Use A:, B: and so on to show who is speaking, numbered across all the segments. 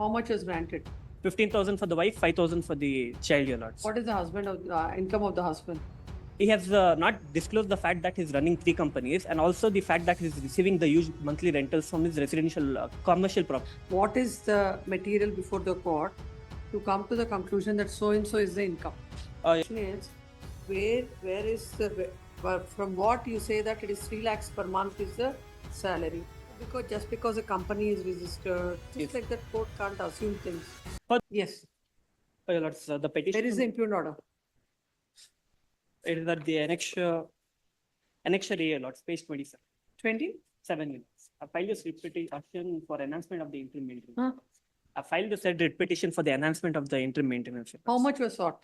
A: How much was granted?
B: 15,000 for the wife, 5,000 for the child, your lords.
A: What is the husband of income of the husband?
B: He has not disclosed the fact that he's running 3 companies and also the fact that he's receiving the huge monthly rentals from his residential commercial property.
A: What is the material before the court to come to the conclusion that so and so is the income? Question is, where is the from what you say that it is 3 lakhs per month is the salary? Because just because a company is registered, just
B: Yes.
A: like that, court can't assume things.
B: But-
A: Yes.
B: Your lords, the petition.
A: Where is the impugned order?
B: It is at the annexure A, your lords, page 27.
A: 20?
B: 7 minutes. I filed this petition for enhancement of the interim maintenance.
A: Huh?
B: I filed the said petition for the enhancement of the interim maintenance.
A: How much was sought?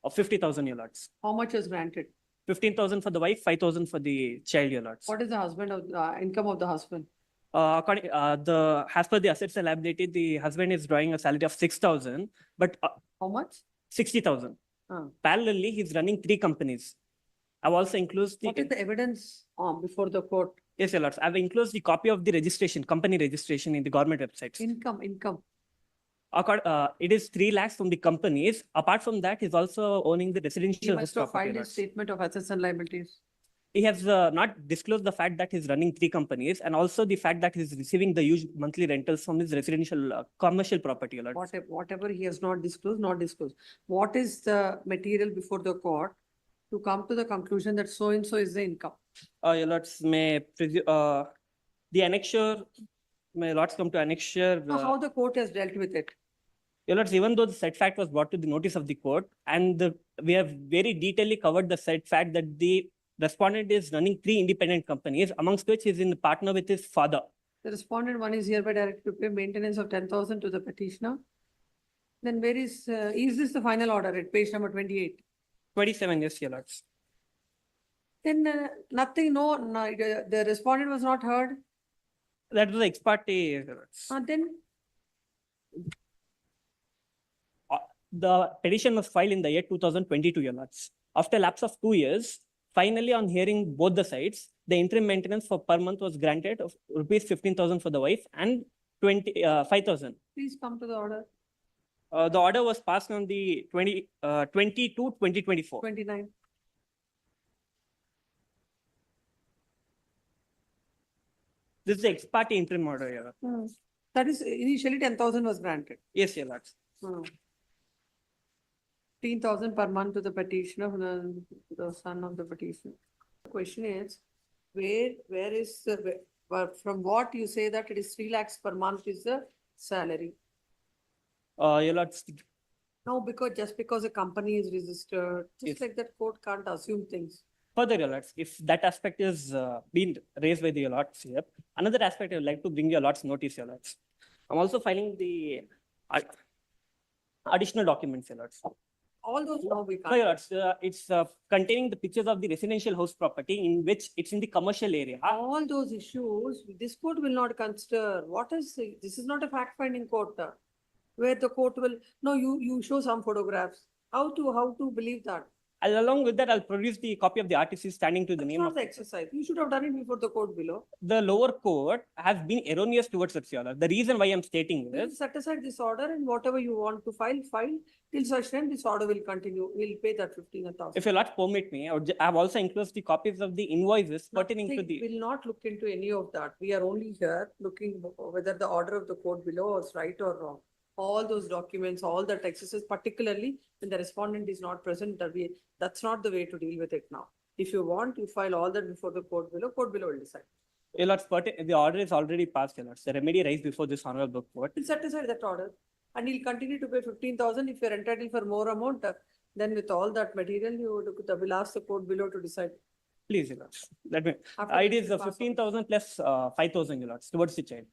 B: Of 50,000, your lords.
A: How much was granted?
B: 15,000 for the wife, 5,000 for the child, your lords.
A: What is the husband of income of the husband?
B: As per the assets and liability, the husband is drawing a salary of 6,000, but
A: How much?
B: 60,000.
A: Huh.
B: Parallelly, he's running 3 companies. I've also included
A: What is the evidence before the court?
B: Yes, your lords. I've included the copy of the registration, company registration in the government websites.
A: Income.
B: It is 3 lakhs from the companies. Apart from that, he's also owning the
A: He
B: residential house
A: must have
B: property,
A: filed a
B: lords.
A: statement of assets and liabilities.
B: He has not disclosed the fact that he's running 3 companies and also the fact that he's receiving the huge monthly rentals from his residential commercial property, lords.
A: Whatever he has not disclosed. What is the material before the court to come to the conclusion that so and so is the income?
B: Your lords, the annexure, may lords come to annexure.
A: Now, how the court has dealt with it?
B: Your lords, even though the said fact was brought to the notice of the court, and we have very detailedly covered the said fact that the respondent is running 3 independent companies, amongst which he is in partner with his father.
A: The respondent one is hereby directed to pay maintenance of 10,000 to the petitioner. Then where is this the final order at page number 28?
B: 27 years, your lords.
A: Then nothing, the respondent was not heard.
B: That was the ex parte, your lords.
A: Then
B: The petition was filed in the year 2022, your lords. After a lapse of 2 years, finally, on hearing both the sides, the interim maintenance for per month was granted of rupees 15,000 for the wife and 5,000.
A: please come to the order.
B: The order was passed on the 2024.
A: 29.
B: This is the ex parte interim order, your lords.
A: That is initially 10,000 was granted.
B: Yes, your lords.
A: 15,000 per month to the petitioner, the son of the petitioner. The question is, where is from what you say that it is 3 lakhs per month is the salary?
B: Your lords,
A: No, because just because a company is registered, just
B: Yes.
A: like that, court can't assume things.
B: further, your lords, if that aspect is being raised by the your lords here, another aspect I would like to bring your lords notice, your lords. I'm also filing the additional documents, your lords.
A: All those now we
B: No,
A: can't.
B: your lords, it's containing the pictures of the residential house property in which it's in the commercial area.
A: All those issues, this court will not consider. This is not a fact-finding court, where the court will, no, you show some photographs. How to believe that?
B: Along with that, I'll produce the copy of the RTC standing to the
A: It's
B: name
A: not
B: of
A: the exercise. You should have done it before the court below.
B: the lower court has been erroneous towards us, your lords. The reason why I'm stating
A: We'll
B: this,
A: set aside this order and whatever you want to file. Till such time, this order will continue. We'll pay that 15,000.
B: if your lords permit me, I've also included the copies of the invoices pertaining to the.
A: We'll not look into any of that. We are only here looking whether the order of the court below was right or wrong. All those documents, all the texts, particularly when the respondent is not present, that's not the way to deal with it now. If you want, you file all that before the court below will decide.
B: Your lords, the order is already passed, your lords. The remedy raised before this honorable court.
A: We'll set aside that order and he'll continue to pay 15,000. If you're entitled for more amount, then with all that material, will ask the court below to decide.
B: Please, your lords. Let me.
A: After
B: It
A: this
B: is
A: will pass on.
B: 15,000 plus 5,000, your lords, towards the child.